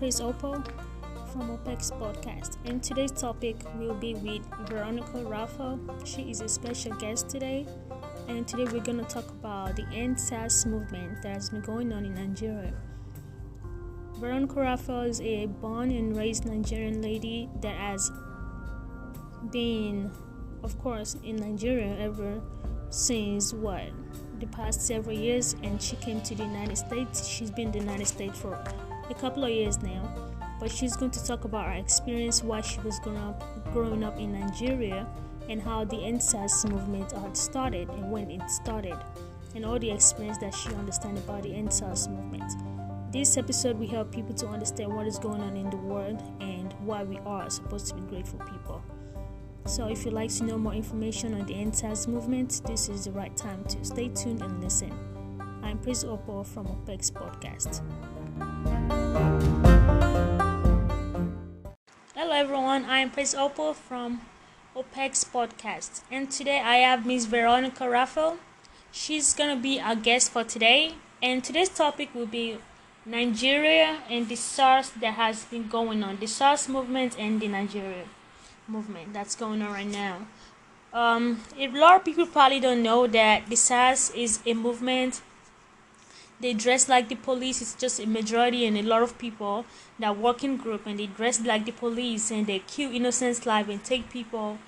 Praise Hopel from HopexPodcast, and today's topic will be with Veronica Raphael. She is a special guest today, and today we're going to talk about the SARS movement that has been going on in Nigeria. Veronica Raphael is a born and raised Nigerian lady that has been, of course, in Nigeria ever since the past several years, and she came to the United States. She's been in the United States for a couple of years now, but she's going to talk about her experience while she was growing up in Nigeria and how the SARS movement had started and when it started and all the experience that she understands about the SARS movement. This episode will help people to understand what is going on in the world and why we are supposed to be grateful people. So if you'd like to know more information on the SARS movement, this is the right time to stay tuned and listen. I'm Praise Hopel from HopexPodcast. Hello everyone, I am Praise Hopel from HopexPodcast, and today I have Miss Veronica Raphael. She's gonna be our guest for today, and today's topic will be Nigeria and the SARS that has been going on, the SARS movement and the Nigeria movement that's going on right now. A lot of people probably don't know that the SARS is a movement. They dress like the police. It's just a majority and a lot of people that work in group, and they dress like the police and they kill innocent life and take people.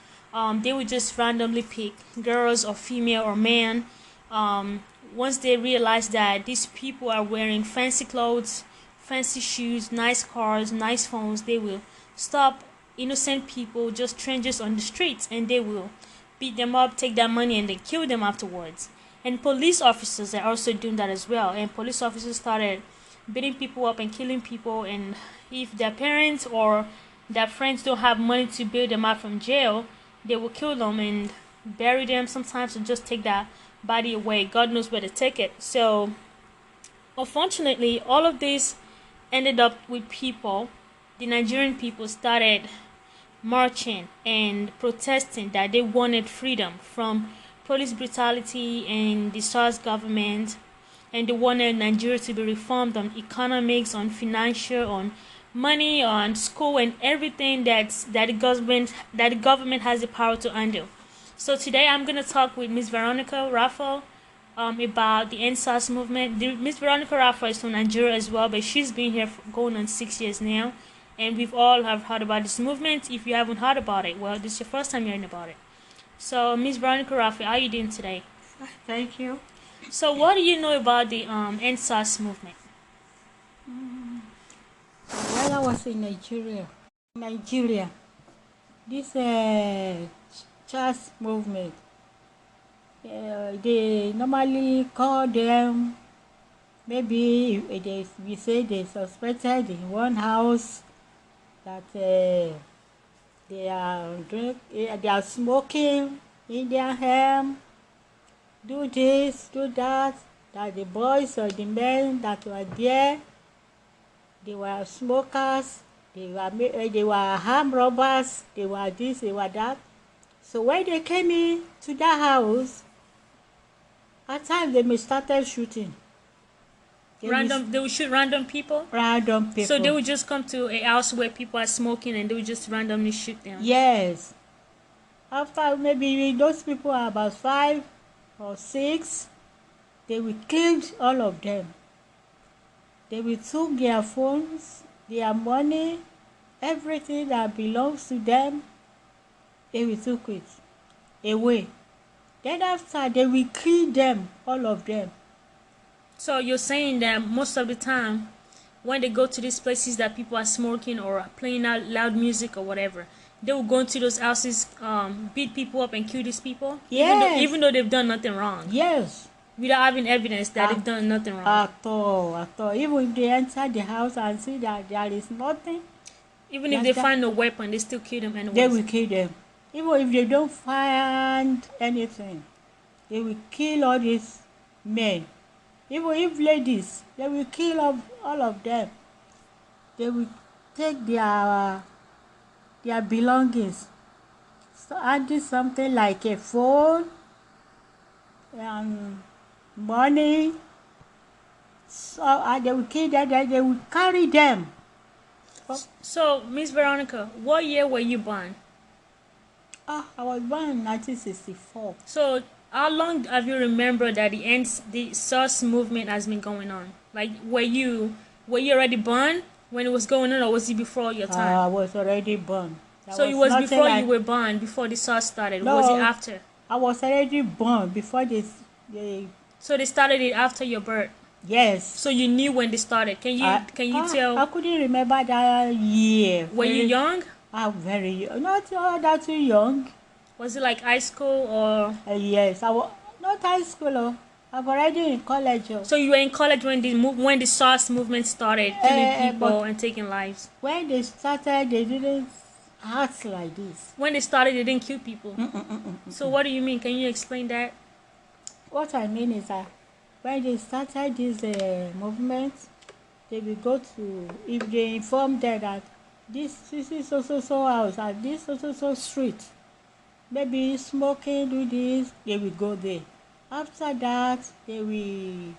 They would just randomly pick girls or female or man. Once they realize that these people are wearing fancy clothes, fancy shoes, nice cars, nice phones, they will stop innocent people, just strangers on the streets, and they will beat them up, take their money, and then kill them afterwards. And police officers are also doing that as well. And police officers started beating people up and killing people. And if their parents or their friends don't have money to bail them out from jail, they will kill them and bury them sometimes, or just take that body away. God knows where to take it. So, unfortunately, all of this ended up with people. The Nigerian people started marching and protesting that they wanted freedom from police brutality and the SARS government, and they wanted Nigeria to be reformed on economics, on financial, on money, on school, and everything that the government has the power to handle. So today I'm gonna talk with Miss Veronica Raphael about the SARS movement. Miss Veronica Raphael is from Nigeria as well, but she's been here for going on 6 years now, and we've all have heard about this movement. If you haven't heard about it, well, this is your first time hearing about it. So, Miss Veronica Raphael, how are you doing today? Thank you. So, what do you know about the SARS movement? While I was in Nigeria, this SARS movement, they normally call them, maybe we say they suspected in one house that they are smoking Indian hemp, do this, do that the boys or the men that were there, they were smokers, they were armed robbers, they were this, they were that. So when they came in to that house, at times they started shooting. They would shoot random people? Random people. So they would just come to a house where people are smoking and they would just randomly shoot them? Yes. After maybe those people are about 5 or 6, they will kill all of them. They will took their phones, their money, everything that belongs to them, they will took it away. Then after, they will kill them, all of them. So you're saying that most of the time, when they go to these places that people are smoking or playing out loud music or whatever, they will go into those houses, beat people up and kill these people? Yes. Even though they've done nothing wrong? Yes. Without having evidence that they've done nothing wrong? At all. Even if they enter the house and see that there is nothing. Even if they find no weapon, they still kill them anyways? They will kill them. Even if they don't find anything, they will kill all these men. Even if ladies, they will kill all of them. They will take their belongings. So I did something like a phone and money. So they will kill them, then they will carry them So, Miss Veronica, what year were you born? I was born in 1964. So, how long have you remembered that the SARS movement has been going on? Like, were you already born when it was going on, or was it before your time? I was already born. There So it was nothing before you were born, before the SARS started. Or was it No, after? I was already born before they So they started it after your birth. yes. So you knew when they started. Can you tell? I couldn't remember that year. Were you young? Very young. Not that too young. Was it like high school or? Yes, I was not high school. I'm already in college. So you were in college when the SARS movement started, killing people and taking lives. When they started, they didn't act like this. When they started, they didn't kill people. So what do you mean? Can you explain that? What I mean is that when they started this movement, they will go to, if they inform them that this is so house and this so street, maybe smoking, do this, they will go there. After that, they will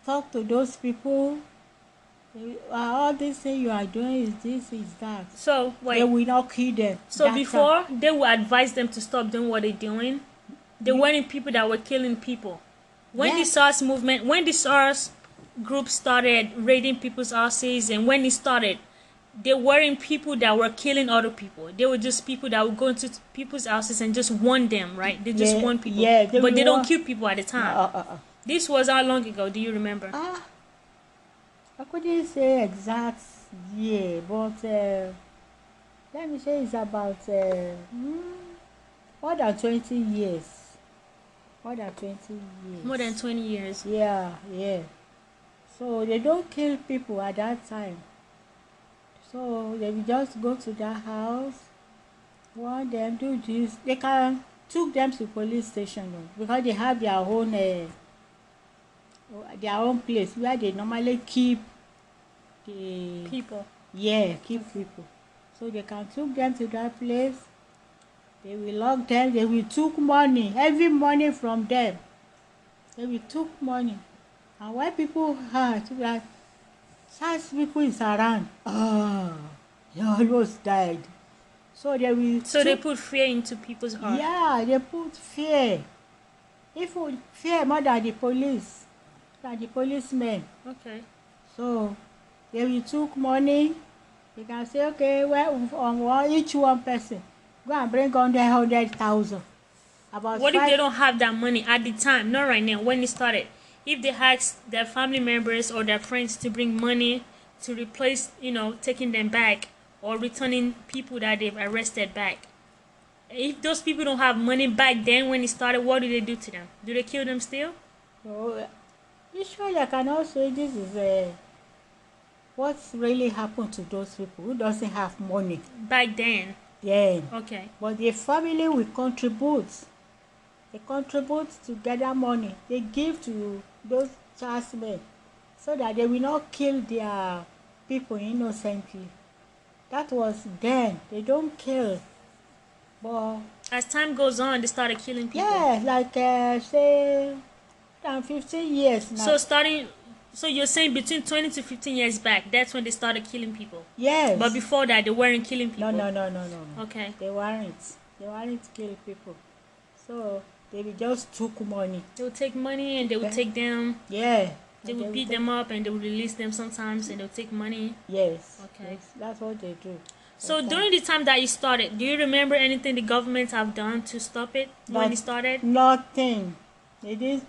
talk to those people. All this thing you are doing is this, is that. So wait. They will not kill them. So before they will advise them to stop doing what they're doing, there weren't people that were killing people. When the SARS movement, when the SARS group started raiding people's houses, and when it started, there weren't people that were killing other people. They were just people that would go into people's houses and just warn them, right? They just warn people. Yeah, but they don't kill people at the time. This was how long ago? Do you remember? I couldn't say exact year, but let me say it's about more than 20 years. More than 20 years. More than 20 years. Yeah. So they don't kill people at that time. So they will just go to their house, warn them, do this. They can took them to police station because they have their own place where they normally keep the people. Yeah, keep people. So they can took them to that place. They will lock them. They will took money, every money from them. They will took money. And when people heard that SARS people is around, they almost died. So they will. So they put fear into people's heart. Yeah, they put fear. Even fear more than the police, than the policemen. Okay. So they will took money. They can say, okay, well, each one person go and bring 100,000. What if they don't have that money at the time? Not right now. When it started, if they asked their family members or their friends to bring money to replace, taking them back or returning people that they've arrested back. If those people don't have money back then when it started, what do they do to them? Do they kill them still? So, usually I can also, this is what's really happened to those people who doesn't have money. Back then? Yeah. Okay. But the family will contribute. They contribute to gather money. They give to those chargemen so that they will not kill their people innocently. That was then. They don't kill. But as time goes on, they started killing people. Yeah, like say 15 years now. So you're saying between 20 to 15 years back, that's when they started killing people? Yes. But before that, they weren't killing people? No. Okay. They weren't killing people. So they will just took money. They would take money and they would take them. Yeah. They would beat them up and they would release them sometimes and they would take money. Yes. Okay. Yes, that's what they do. So during the time that you started, do you remember anything the government have done to stop it when it started? Nothing. They didn't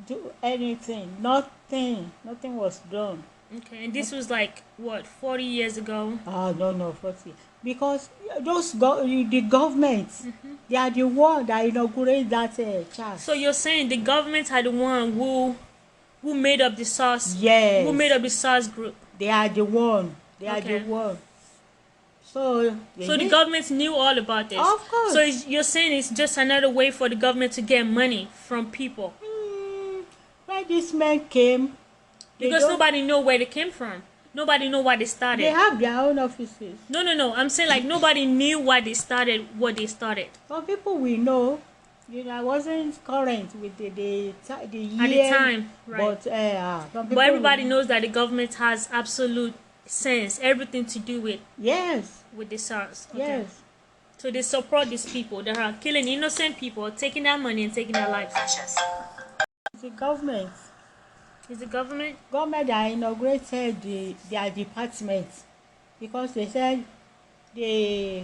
do anything. Nothing was done. Okay, and this was like what, 40 years ago? No, 40. Because the government, they are the one that inaugurated that charge. So you're saying the government are the one who made up the SARS? Yes. Who made up the SARS group? They are the one. They are the one. So the government knew all about this? Of course. So you're saying it's just another way for the government to get money from people? When this man came... Because nobody know where they came from. Nobody know why they started. They have their own offices. No. I'm saying like nobody knew why they started what they started. Some people we know. I wasn't current with the year. At the time, right. But everybody knows that the government has absolute sense, everything to do Yes, with the SARS. Okay. yes. So they support these people that are killing innocent people, taking their money and taking their lives. It's the government. Is the government? Government that inaugurated their department because they said they.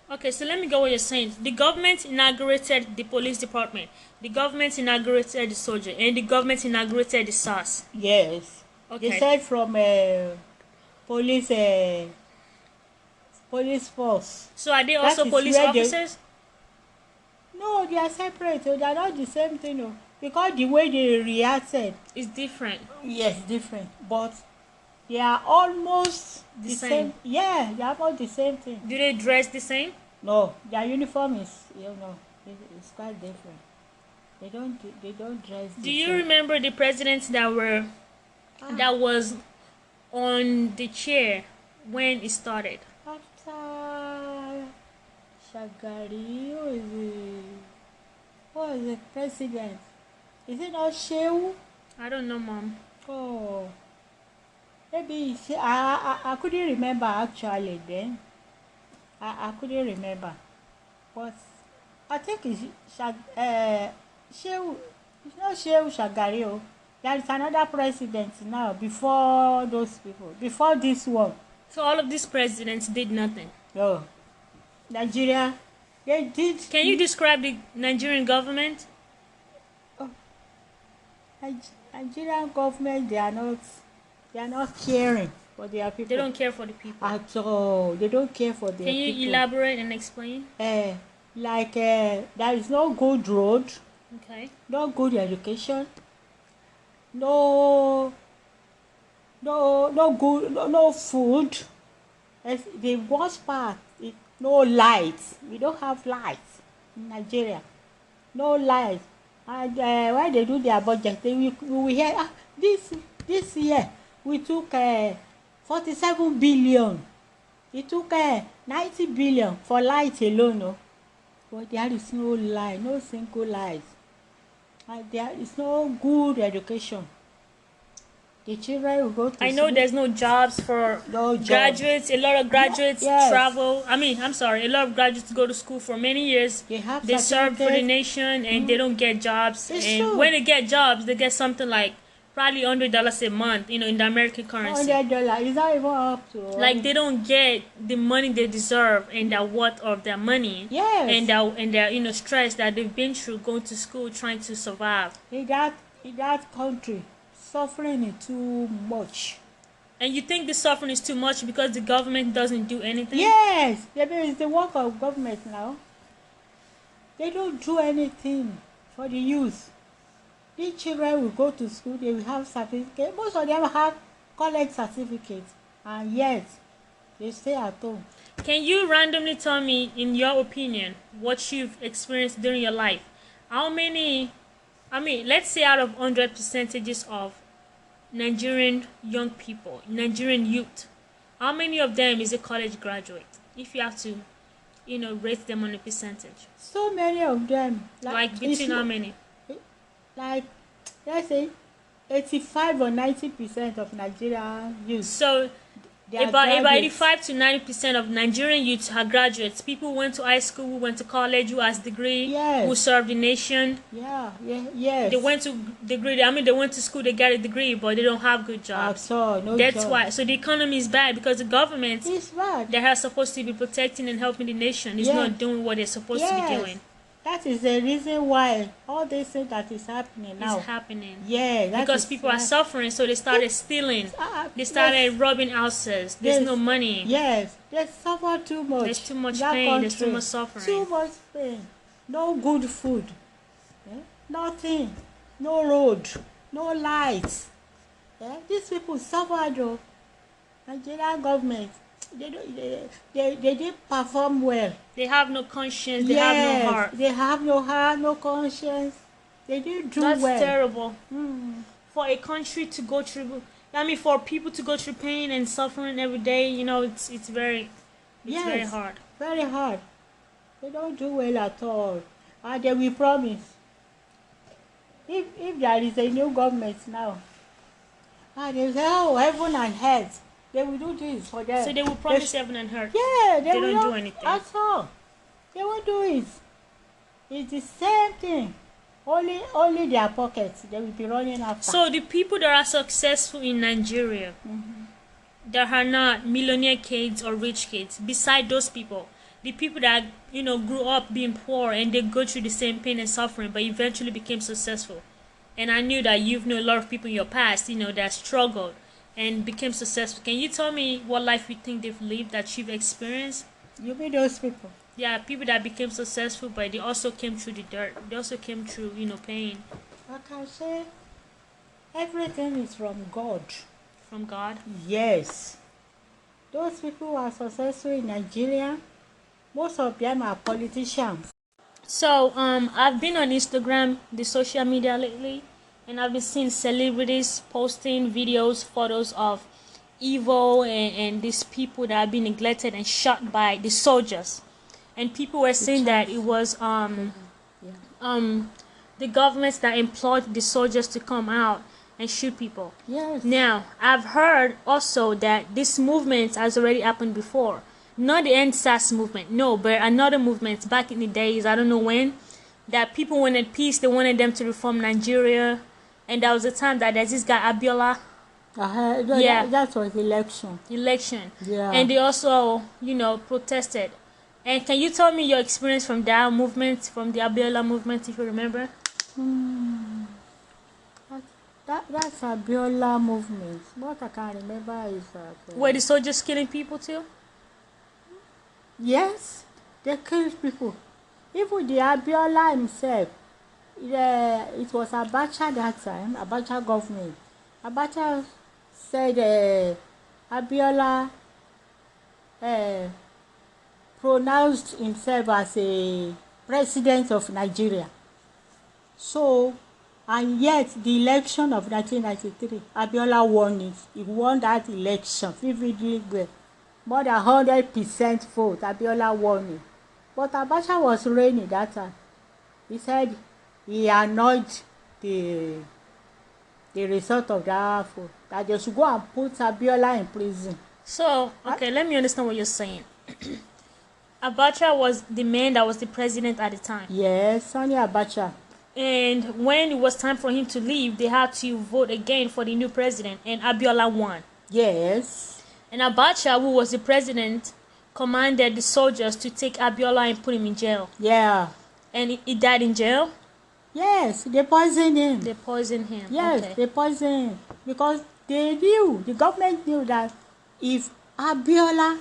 Okay, so let me go what you're saying. The government inaugurated the police department. The government inaugurated the soldier. And the government inaugurated the SARS. Yes. Okay. They said from police police force. So are they also police officers? No, they are separate. So they are not the same thing. No. Because the way they reacted is different. Yes, different. But they are almost the same. Yeah, they are about the same thing. Do they dress the same? No, their uniform is, it's quite different. They don't dress the same. Do you remember the presidents that was on the chair when it started? After Shagari, who was the president? Is it not Shehu? I don't know, Mom. Oh, maybe I couldn't remember actually then. I couldn't remember, but I think it's Shehu. It's not Shehu Shagari. Oh. There is another president now before those people, before this one. So all of these presidents did nothing. No, Nigeria, they did. Can you describe the Nigerian government? Oh, Nigerian government, they are not caring for their people. They don't care for the people at all. They don't care for their people. Can you elaborate and explain? There is no good road. Okay. No good education. No food. The worst part is no light. We don't have light in Nigeria. No light. And when they do their budget, we will hear this year we took 47 billion. We took 90 billion for light alone. No? But there is no light, no single light. And there is no good education. The children will go to I know school. There's no jobs for graduates. A lot of graduates travel. A lot of graduates go to school for many years. They serve for the nation and they don't get jobs. When they get jobs, they get something like probably $100 a month, in the American currency. $100 is not even up to. Like they don't get the money they deserve and the worth of their money. Yes. And their stress that they've been through going to school trying to survive. In that country, suffering is too much. And you think the suffering is too much because the government doesn't do anything? Yes, it's the work of government now. They don't do anything for the youth. These children will go to school, they will have certificates. Most of them have college certificates, and yet they stay at home. Can you randomly tell me, in your opinion, what you've experienced during your life? How many, let's say out of 100 percentages of Nigerian young people, Nigerian youth, how many of them is a college graduate? If you have to, rate them on a percentage. So many of them. Like between how many? Like, let's say 85 or 90% of Nigerian youth. So about 85 to 90% of Nigerian youths are graduates. People who went to high school, who went to college, who has degree, who served the nation. Yes. They went to degree. They went to school, they got a degree, but they don't have good jobs. That's why. So the economy is bad because the government is bad. They are supposed to be protecting and helping the nation is not doing what they're supposed to be doing. That is the reason why all this thing that is happening now. Is happening. Yeah, because people are suffering, so they started stealing. They started robbing houses. There's no money. Yes, they suffer too much. There's too much pain. There's too much suffering. Too much pain. No good food. Nothing. No road. No lights. These people suffer though. Nigerian government. They didn't perform well. They have no conscience. They have no heart. They have no heart, no conscience. They didn't do well. That's terrible. For a country to go through, for people to go through pain and suffering every day, it's very hard. Very hard. They don't do well at all. And they will promise. If there is a new government now, and they say, heaven and earth. They will do this for them. So they will promise heaven and earth. Yeah, They will don't not do anything. at all. They won't do it. It's the same thing. Only their pockets they will be running after. So the people that are successful in Nigeria, that are not millionaire kids or rich kids, beside those people, the people that grew up being poor and they go through the same pain and suffering but eventually became successful. And I knew that you've known a lot of people in your past, that struggled and became successful. Can you tell me what life you think they've lived that you've experienced? You mean those people? Yeah, people that became successful, but they also came through the dirt. They also came through, pain. I can say everything is from God. From God? Yes. Those people who are successful in Nigeria, most of them are politicians. So, I've been on Instagram, the social media lately, and I've been seeing celebrities posting videos, photos of evil and these people that have been neglected and shot by the soldiers. And people were saying that it was the governments that employed the soldiers to come out and shoot people. Yes. Now, I've heard also that this movement has already happened before. Not the end SARS movement, no, but another movement back in the days, I don't know when, that people wanted peace, they wanted them to reform Nigeria. And there was a time that there's this guy, Abiola. Yeah. That was election. Yeah. And they also, protested. And can you tell me your experience from that movement, from the Abiola movement, if you remember? That's Abiola movement. What I can remember is that... Were the soldiers killing people too? Yes, they killed people. Even the Abiola himself, it was Abacha that time, Abacha government. Abacha said Abiola pronounced himself as a president of Nigeria. So, and yet the election of 1993, Abiola won it. He won that election vividly well. More than 100% vote, Abiola won it. But Abacha was reigning that time. He said he annoyed the result of that vote, that they should go and put Abiola in prison. So, okay, let me understand what you're saying. Abacha was the man that was the president at the time. Yes, Sani Abacha. And when it was time for him to leave, they had to vote again for the new president, and Abiola won. Yes. And Abacha, who was the president, commanded the soldiers to take Abiola and put him in jail. Yeah. And he died in jail? Yes, they poisoned him. They poisoned him. Yes, okay. They poisoned him. Because they knew, the government knew that if Abiola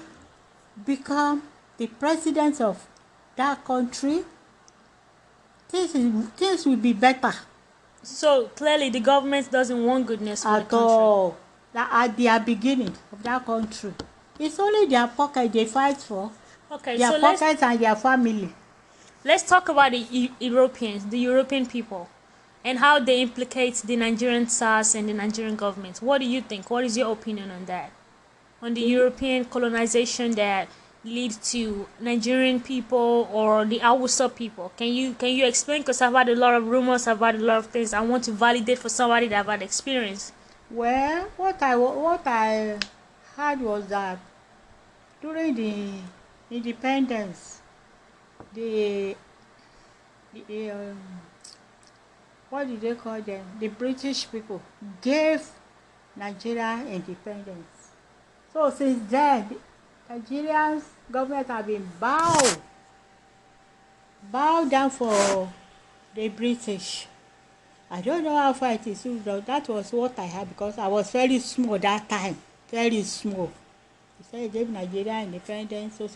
become the president of that country, things will be better. So clearly the government doesn't want goodness for the country. At all. At their beginning of that country, it's only their pocket they fight for. Okay, their so pockets and their family. Let's talk about the Europeans, the European people, and how they implicate the Nigerian SARS and the Nigerian government. What do you think? What is your opinion on that? On the European colonization that leads to Nigerian people or the Hausa people? Can you explain? Because I've had a lot of rumors, I've had a lot of things. I want to validate for somebody that I've had experience. Well, what I heard was that during the independence, what did they call them? The British people gave Nigeria independence. So since then, Nigeria's government have been bowed down for the British. I don't know how far it is. That was what I had because I was very small that time. Very small. He said he gave Nigeria independence, so.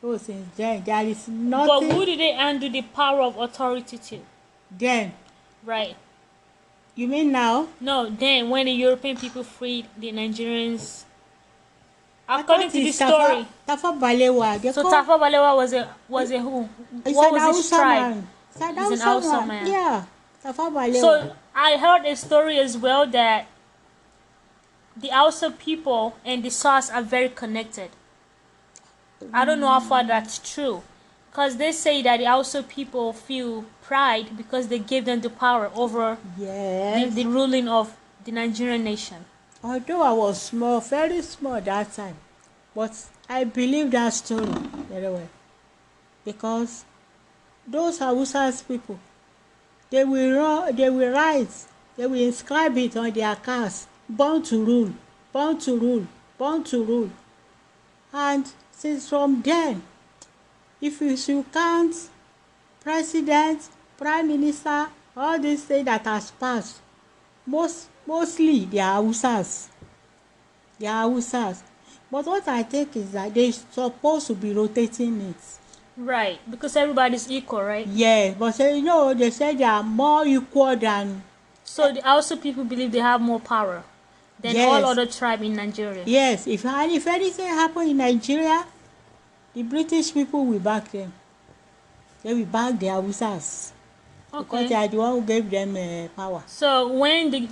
So since then, there is nothing. But who did they undo the power of authority to? Then. Right. You mean now? No, then when the European people freed the Nigerians. According to the story. Tafawa Balewa. So Tafawa Balewa was a who? What was his tribe? He's an Hausa man. Yeah. So I heard a story as well that the Hausa people and the SARS are very connected. I don't know how far that's true, because they say that the Hausa people feel pride because they gave them the power over the ruling of the Nigerian nation. although I was small, very small that time, but I believe that story very well because those Hausas people, they will write, they will inscribe it on their cars, born to rule, born to rule, born to rule. And since from then, if you should count president, prime minister, all these things that has passed, mostly they are Hausas. They are Hausas. But what I think is that they supposed to be rotating it. Right, because everybody's equal, right? Yes, but they say they are more equal than. So also people believe they have more power than Yes. all other tribe in Nigeria. Yes, if anything happen in Nigeria, the British people will back them. They will back the Hausas. Because they are the one who gave them power. So when the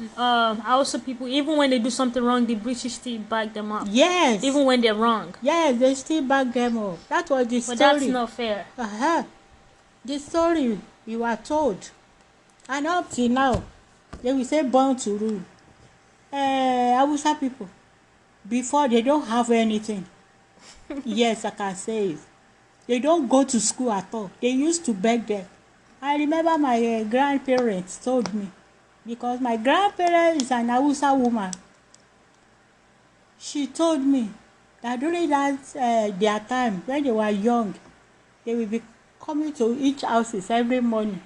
also people, even when they do something wrong, the British still back them up. Yes. Even when they're wrong. Yes, they still back them up. That was the story. But that's not fair. The story we were told. And up till now, they will say born to rule. Hausa people, before they don't have anything. Yes, I can say it. They don't go to school at all. They used to beg them. I remember my grandparents told me, because my grandparent is an Hausa woman. She told me that during that their time, when they were young, they will be coming to each houses every morning,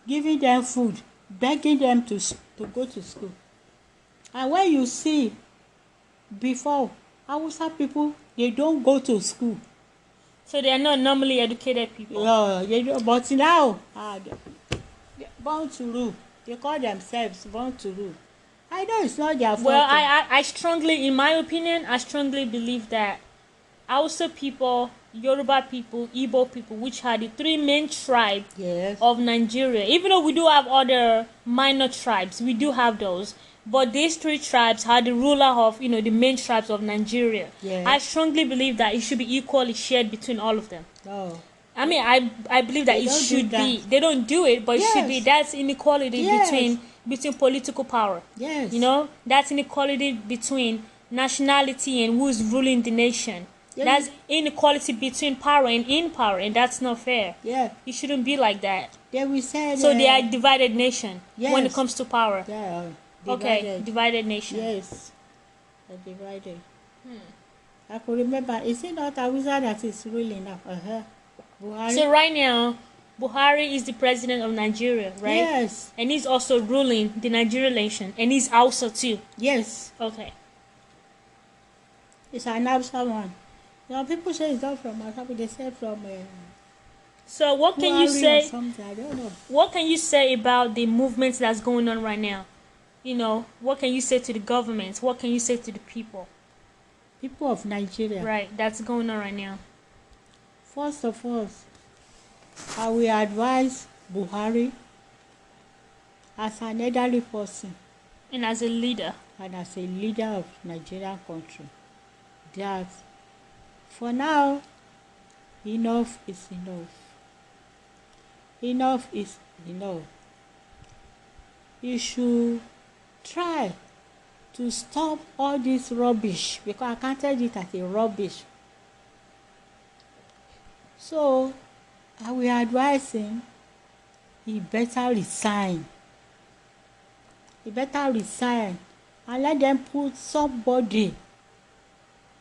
giving them food, begging them to go to school. And when you see, before, Hausa people, they don't go to school. So they are not normally educated people. No, they don't. But now, they're born to rule. They call themselves born to rule. I know it's not their fault. Well, I strongly, in my opinion, I strongly believe that Hausa people, Yoruba people, Igbo people, which are the three main tribes of Nigeria. Even though we do have other minor tribes, we do have those. But these three tribes are the ruler of, the main tribes of Nigeria. Yes. I strongly believe that it should be equally shared between all of them. Oh. I mean, I believe that it should be. They don't do it, but it should be. That's inequality between political power. Yes. That's inequality between nationality and who's ruling the nation. That's inequality between power and in power, and that's not fair. Yeah. It shouldn't be like that. Then we said. So they are a divided nation when it comes to power. Yeah. Divided nation. Yes. They're divided. I could remember. Is it not Hausa that is ruling now? Buhari. So right now, Buhari is the president of Nigeria, right? Yes. And he's also ruling the Nigerian nation, and he's Hausa too. Yes. Okay. It's an Hausa one. People say it's not from Hausa, but they say from. So what can you say? I don't know. What can you say about the movement that's going on right now? What can you say to the government? What can you say to the people? People of Nigeria. Right, that's going on right now. First of all, I will advise Buhari as an elderly person and as a leader of Nigerian country that for now, enough is enough. Enough is enough. You should try to stop all this rubbish, because I counted it as a rubbish. So I will advise him, he better resign. He better resign and let them put somebody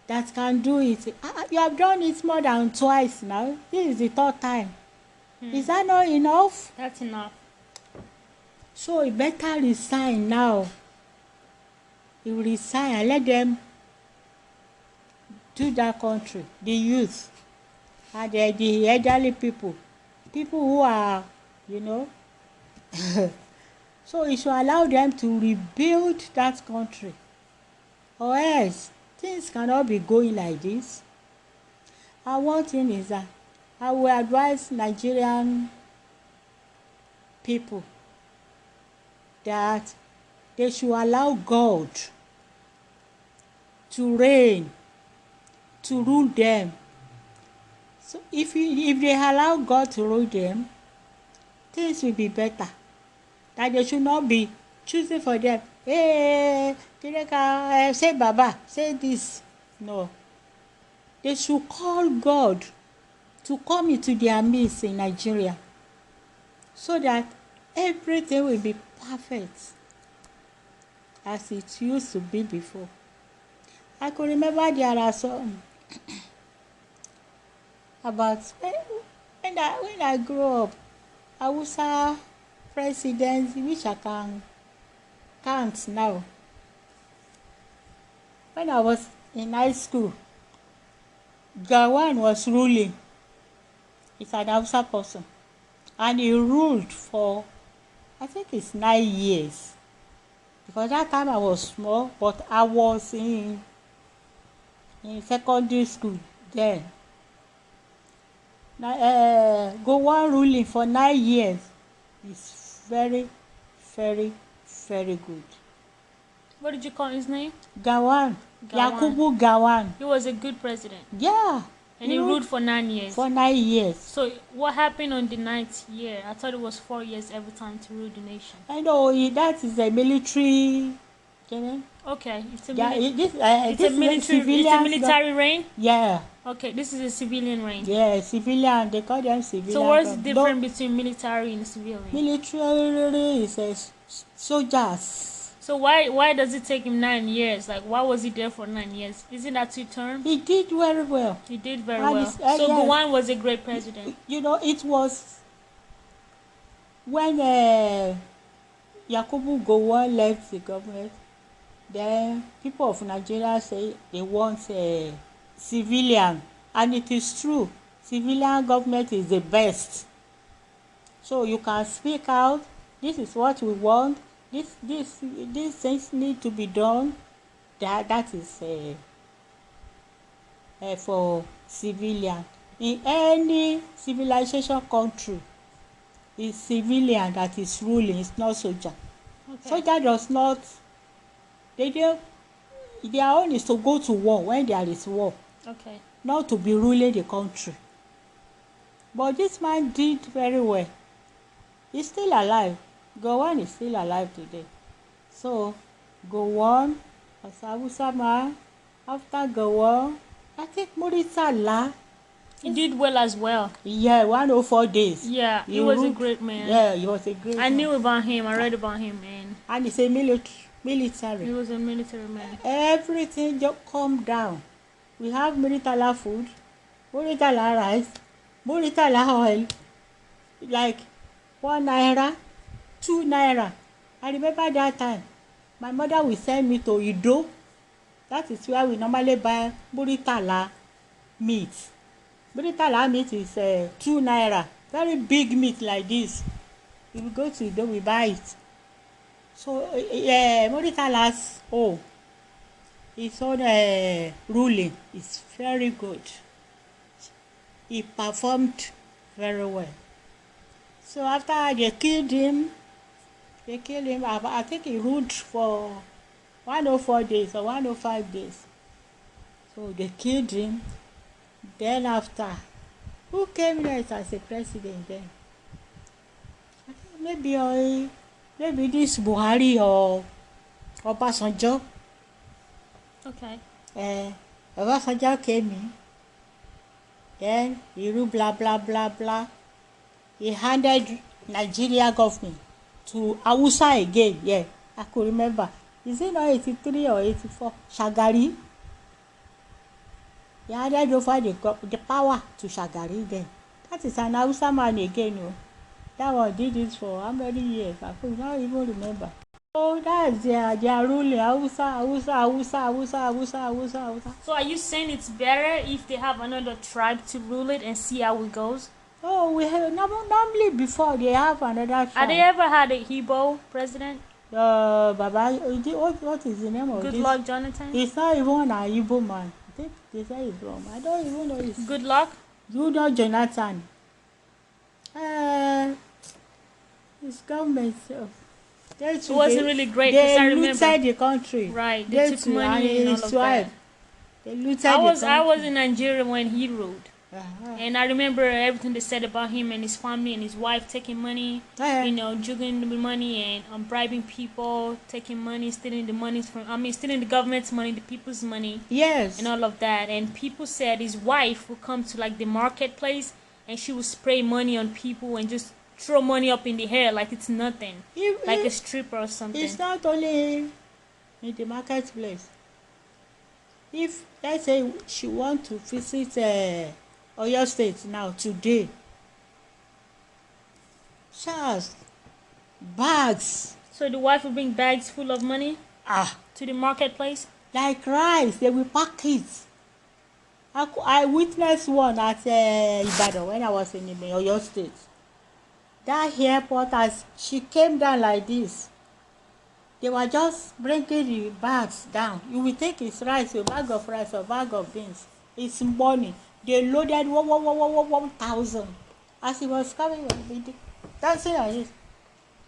that can do it. You have done it more than twice now. This is the third time. Is that not enough? That's enough. So he better resign now. He will resign and let them do that country, the youth and the elderly people who are, so he should allow them to rebuild that country, or else things cannot be going like this. And one thing is that I will advise Nigerian people that they should allow God to reign, to rule them. So if they allow God to rule them, things will be better. That they should not be choosing for them hey, say Baba, say this. No. They should call God to come into their midst in Nigeria so that everything will be perfect as it used to be before. I could remember there are some about when I grew up, Hausa presidents, which I can count now. When I was in high school, Gawan was ruling. He's an Hausa person. And he ruled for, I think it's 9 years. Because that time I was small, but I was in secondary school then. Gawan ruling for 9 years is very, very, very good. What did you call his name? Gawan. Yakubu Gawan. He was a good president. Yeah. And he ruled for 9 years. For 9 years. So what happened on the 9th year? I thought it was 4 years every time to rule the nation. I know that is a military. Okay, it's a military reign. Yeah. Okay, this is a civilian reign. Yeah, civilian. They call them civilian. So what's the difference between military and civilian? Military is soldiers. So why does it take him 9 years? Like, why was he there for 9 years? Isn't that 2 terms? He did very well. He did very well. So Gowon was a great president. It was when Yakubu Gowon left the government. Then people of Nigeria say they want a civilian, and it is true. Civilian government is the best. So you can speak out. This is what we want. These things need to be done. That is for civilian. In any civilization country, it's civilian that is ruling. It's not soldier. Okay. Soldier does not. Their own is to go to war when there is war. Okay. Not to be ruling the country. But this man did very well. He's still alive. Gowon is still alive today. So, Gowon, Hausa man, after Gowon, I think Muritala. He did well as well. Yeah, 104 days. Yeah, he was a great man. Yeah, he was a great man. I knew about him. I read about him, man. And he's a military. He was a military man. Everything just calm down. We have Muritala food, Muritala rice, Muritala oil, like 1 naira, 2 naira. I remember that time. My mother will send me to Ido. That is where we normally buy Muritala meat. Muritala meat is 2 naira. Very big meat like this. If we go to Ido, we buy it. So Muritala's his own ruling is very good. He performed very well. So after they killed him. I think he ruled for 104 days or 105 days. So they killed him. Then after, who came next as a president then? I think maybe this Buhari or Obasanjo. Okay. Obasanjo came in. Then he ruled blah blah blah blah. He handed Nigeria government to Hausa again. Yeah, I could remember. Is it not 83 or 84? Shagari. He handed over the power to Shagari then. That is an Hausa man again. Oh. That one did it for how many years? I could not even remember. So that's their ruling. Hausa. So are you saying it's better if they have another tribe to rule it and see how it goes? Oh, we have normally before they have another tribe. Have they ever had a Igbo president? Baba, what is the name of this? Goodluck Jonathan? He's not even an Igbo man. I think they say he's wrong. I don't even know his. Goodluck? Goodluck Jonathan. His government. It wasn't really great. They looted the country. Right. They took money and all of that. They looted the country. I was in Nigeria when he ruled. And I remember everything they said about him and his family and his wife taking money, juggling the money and bribing people, taking money, stealing the money stealing the government's money, the people's money. Yes. And all of that. And people said his wife would come to like the marketplace and she would spray money on people and just throw money up in the air like it's nothing, like a stripper or something. It's not only in the marketplace. If, let's say, she want to visit Oyo State now, today, just bags. So the wife will bring bags full of money to the marketplace? Like rice, they will pack it. I witnessed one at Ibadan when I was in Oyo State. That airport, as she came down like this, they were just bringing the bags down. You will think it's rice, a bag of rice, a bag of beans. It's money. They loaded 1,000. As he was coming, dancing like this.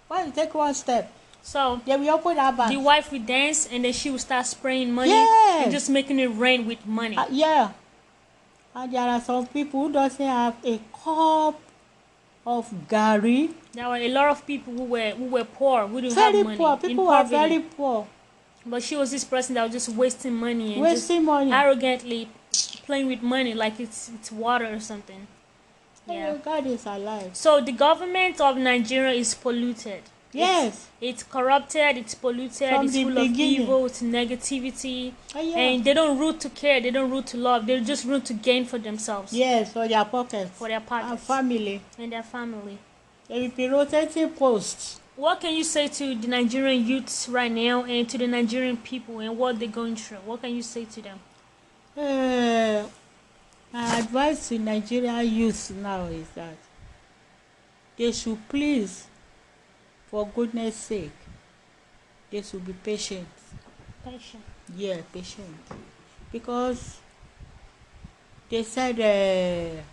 Why you take one step? So they will open that bag. The wife will dance and then she will start spraying money and just making it rain with money. Yeah. And there are some people who doesn't have a cup of gari. There were a lot of people who were poor, who didn't very have money. Poor. People were very poor. But she was this person that was just wasting money and money. Arrogantly playing with money like it's water or something. Yeah. God is alive. So the government of Nigeria is polluted. Yes. It's corrupted, it's polluted, it's full of evil, it's negativity. And they don't root to care, they don't root to love, they just root to gain for themselves. Yes, for their pockets. For their pockets. And family. And their family. They will be rotating posts. What can you say to the Nigerian youths right now and to the Nigerian people and what they're going through? What can you say to them? My advice to Nigerian youths now is that they should please, for goodness sake, they should be patient. Patient? Yeah, patient. Because they said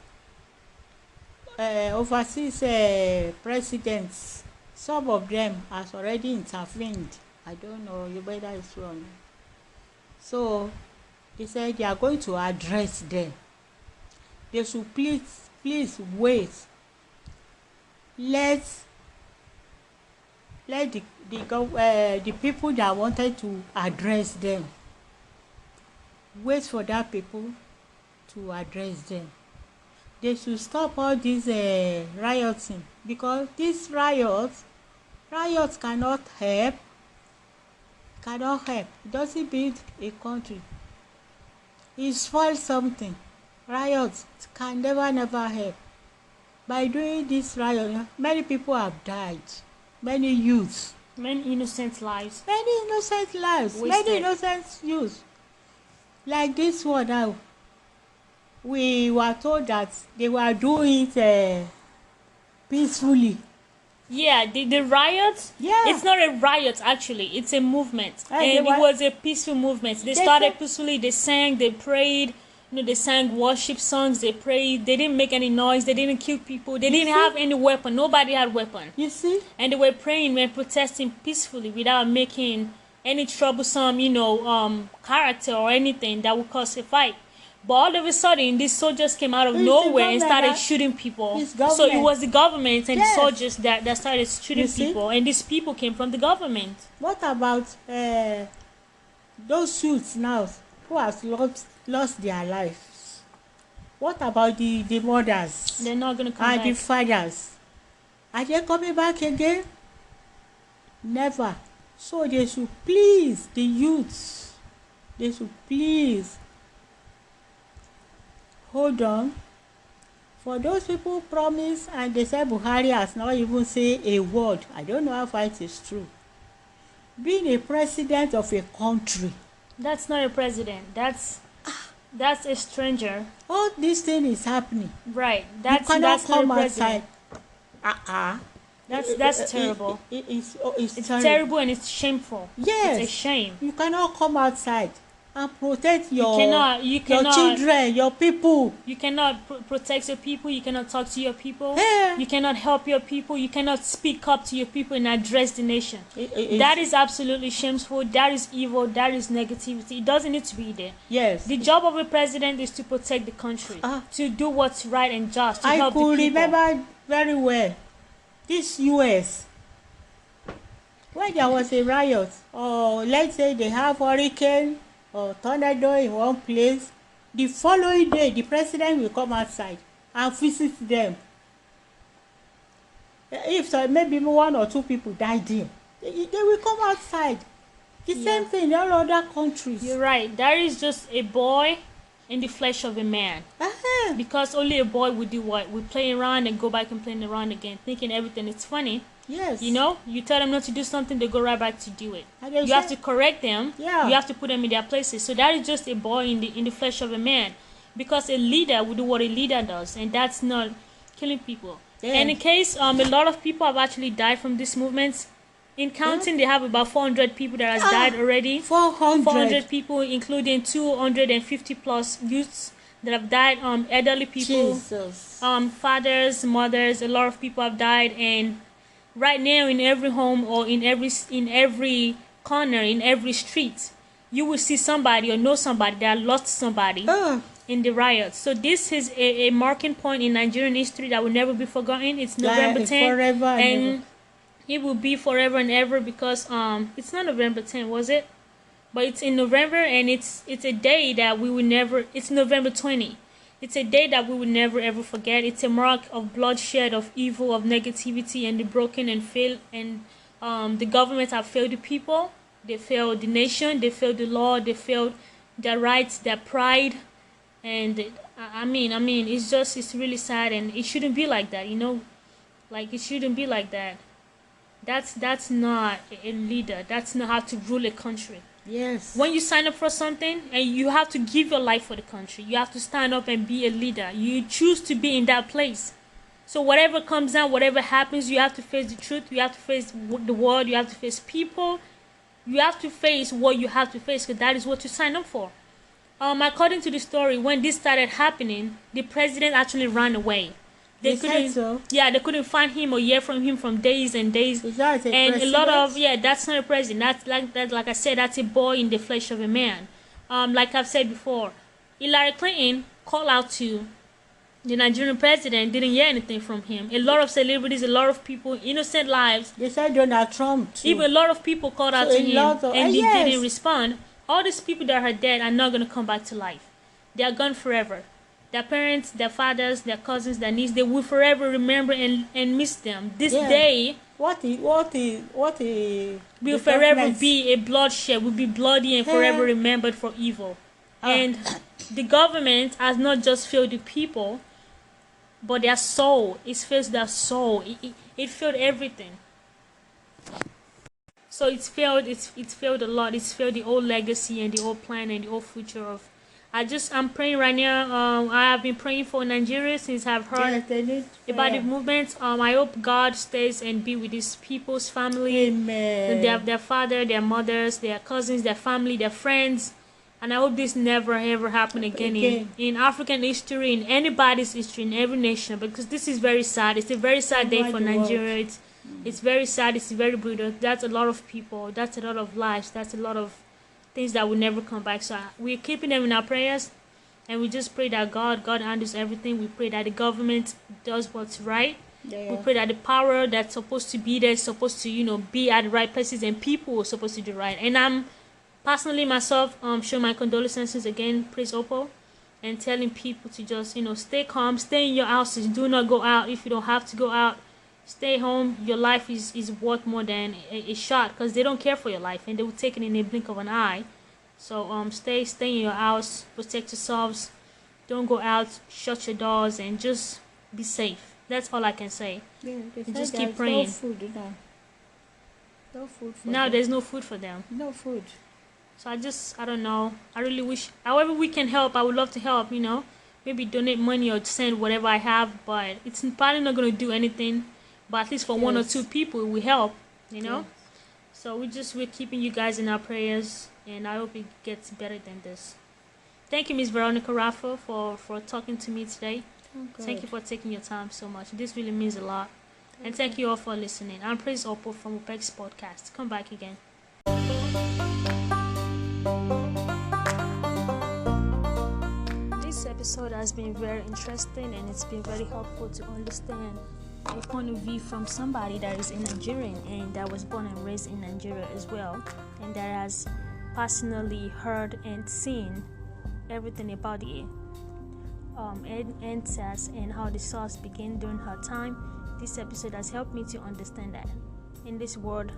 overseas presidents, some of them has already intervened. I don't know whether it's wrong. So they said they are going to address them. They should please wait. Let the people that wanted to address them wait for that people to address them. They should stop all this rioting, because these riots cannot help. It doesn't build a country. It spoils something. Riots can never help. By doing this riot, many people have died. Many youths. Many innocent lives. Wasted. Many innocent youths. Like this one now. We were told that they were doing it peacefully. Yeah, the riots. Yeah. It's not a riot actually. It's a movement, and it was a peaceful movement. They started peacefully. They sang. They prayed. They sang worship songs. They prayed. They didn't make any noise. They didn't kill people. They didn't have any weapon. Nobody had weapon. You see? And they were praying and protesting peacefully without making any troublesome, character or anything that would cause a fight. But all of a sudden, these soldiers came out of nowhere and started shooting people. So it was the government and the soldiers that started shooting people. And these people came from the government. What about those youths now who have lost their lives? What about the mothers? They're not going to come back. And the fathers? Are they coming back again? Never. So they should please, the youths, they should please hold on. For those people who promise and they say Buhari has not even said a word, I don't know how far it is true. Being a president of a country. That's not a president. That's a stranger. All this thing is happening. Right. You cannot come outside. That's terrible. It's terrible and it's shameful. Yes. It's a shame. You cannot come outside and protect You your cannot children, your people. You cannot protect your people. You cannot talk to your people. Yeah. You cannot help your people. You cannot speak up to your people and address the nation. That is absolutely shameful. That is evil. That is negativity. It doesn't need to be there. Yes. The job of a president is to protect the country, to do what's right and just, to help the people. I could remember very well this US, when there was a riot, or let's say they have hurricane or tornado in one place, the following day the president will come outside and visit them. If so, maybe one or two people died there, they will come outside. The same thing in all other countries. You're right. That is just a boy in the flesh of a man. Because only a boy would do what? We play around and go back and play around again, thinking everything is funny. Yes. You know, you tell them not to do something, they go right back to do it. You have to correct them. Yeah. You have to put them in their places. So that is just a boy in the flesh of a man. Because a leader will do what a leader does, and that's not killing people. Yeah. And in case a lot of people have actually died from this movement. In counting, they have about 400 people that has died already. 400 people, including 250 plus youths that have died. Elderly people, Jesus. Fathers, mothers. A lot of people have died, and right now, in every home or in every corner, in every street, you will see somebody or know somebody that lost somebody in the riots. So this is a marking point in Nigerian history that will never be forgotten. It's November 10th, and it will be forever and ever, because it's not November 10th, was it? But it's in November, and it's a day that we will never. It's November 20. It's a day that we will never ever forget. It's a mark of bloodshed, of evil, of negativity, and the broken and failed. And the government have failed the people. They failed the nation. They failed the law. They failed their rights, their pride. And I mean, it's really sad, and it shouldn't be like that. You know, like it shouldn't be like that. That's not a leader. That's not how to rule a country. Yes. When you sign up for something and you have to give your life for the country, you have to stand up and be a leader. You choose to be in that place. So whatever comes out, whatever happens, you have to face the truth. You have to face the world. You have to face people. You have to face what you have to face, because that is what you sign up for. According to the story, when this started happening, the president actually ran away. They couldn't find him or hear from him from days and days. Is that a and president? A lot of that's not a president. Like I said, that's a boy in the flesh of a man. Like I've said before, Hillary Clinton called out to the Nigerian president, didn't hear anything from him. A lot of celebrities, a lot of people, innocent lives. They said Donald Trump too. Even a lot of people called out to him, and he didn't respond. All these people that are dead are not going to come back to life. They are gone forever. Their parents, their fathers, their cousins, their nieces, they will forever remember and miss them. This day will forever be a bloodshed, will be bloody and forever remembered for evil. And the government has not just failed the people, but their soul. It fails their soul. It failed everything. So it's failed a lot. It's failed the old legacy and the old plan and the old future of. I'm praying right now. I have been praying for Nigeria since I've heard about the movement. I hope God stays and be with these people's family. Amen. Their father, their mothers, their cousins, their family, their friends. And I hope this never ever happen again in African history, in anybody's history, in every nation. Because this is very sad. It's a very sad day for Nigeria. It's very sad. It's very brutal. That's a lot of people. That's a lot of lives. That's a lot of things that will never come back. So we're keeping them in our prayers, and we just pray that God handles everything. We pray that the government does what's right. We pray that the power that's supposed to be there is supposed to be at the right places, and people are supposed to do right. And I'm personally myself showing my condolences again, praise Hopel, and telling people to just stay calm, stay in your houses, do not go out if you don't have to go out. Stay home. Your life is worth more than a shot, because they don't care for your life, and they will take it in a blink of an eye. So stay in your house, protect yourselves, don't go out, shut your doors, and just be safe. That's all I can say. Just keep praying. No food now. No food for now them. There's no food for them. No food. So I don't know. I really wish, however we can help, I would love to help. Maybe donate money or send whatever I have, but it's probably not going to do anything. But at least for one or two people, it will help, So we're keeping you guys in our prayers, and I hope it gets better than this. Thank you, Miss Veronica Raphael, for talking to me today. Thank you for taking your time so much. This really means a lot. And thank you all for listening. I'm Praise Hopel from HopexPodcast. Come back again. This episode has been very interesting, and it's been very helpful to understand a point of view from somebody that is a Nigerian and that was born and raised in Nigeria as well, and that has personally heard and seen everything about the SARS and how the SARS began during her time. This episode has helped me to understand that in this world,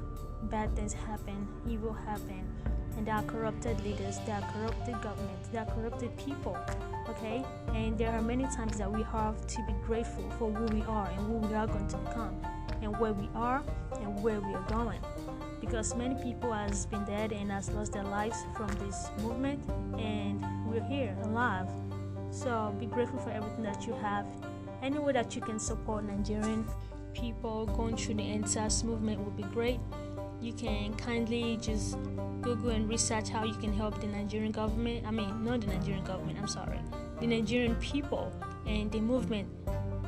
bad things happen, evil happen, and there are corrupted leaders, there are corrupted governments, there are corrupted people, okay? And there are many times that we have to be grateful for who we are and who we are going to become, and where we are and where we are going. Because many people has been dead and has lost their lives from this movement, and we're here alive. So be grateful for everything that you have. Any way that you can support Nigerian people going through the SARS movement would be great. You can kindly just Google and research how you can help the Nigerian government. Not the Nigerian government, the Nigerian people and the movement,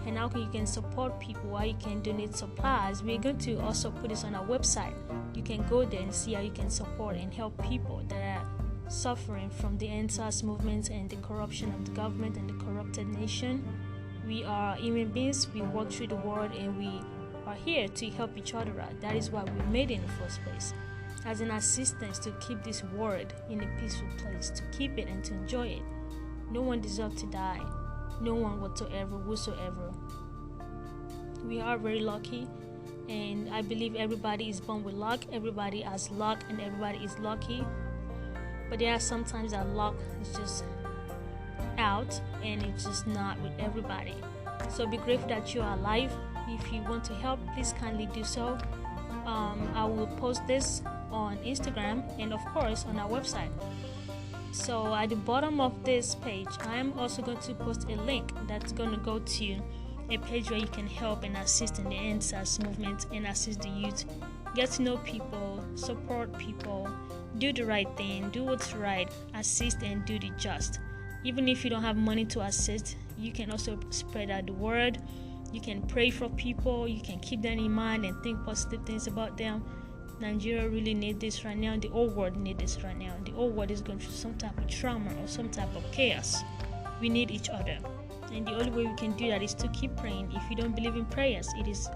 and how you can support people, how you can donate supplies. We're going to also put this on our website. You can go there and see how you can support and help people that are suffering from the SARS movement and the corruption of the government and the corrupted nation. We are human beings, we walk through the world, and we are here to help each other out. That is why we're made in the first place, as an assistance to keep this world in a peaceful place, to keep it and to enjoy it. No one deserves to die, no one whatsoever. We are very lucky, and I believe everybody is born with luck. Everybody has luck, and everybody is lucky. But there are sometimes that luck is just out, and it's just not with everybody. So be grateful that you are alive. If you want to help, please kindly do so. I will post this on Instagram and of course on our website. So at the bottom of this page, I am also going to post a link that's going to go to a page where you can help and assist in the SARS movement and assist the youth. Get to know people, support people, do the right thing, do what's right, assist and do the just. Even if you don't have money to assist, you can also spread out the word. You can pray for people, you can keep them in mind and think positive things about them. Nigeria really needs this right now. The whole world needs this right now. The whole world is going through some type of trauma or some type of chaos. We need each other. And the only way we can do that is to keep praying. If you don't believe in prayers, it is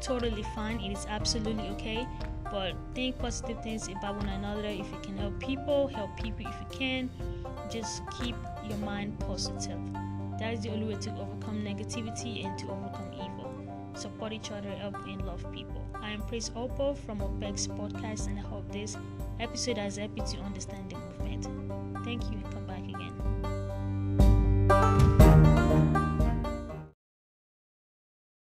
totally fine. It is absolutely okay. But think positive things about one another. If you can help people if you can. Just keep your mind positive. That is the only way to overcome negativity and to overcome evil. Support each other, help and love people. I am Praise Hopel from HopexPodcast, and I hope this episode has helped you to understand the movement. Thank you. Come back again.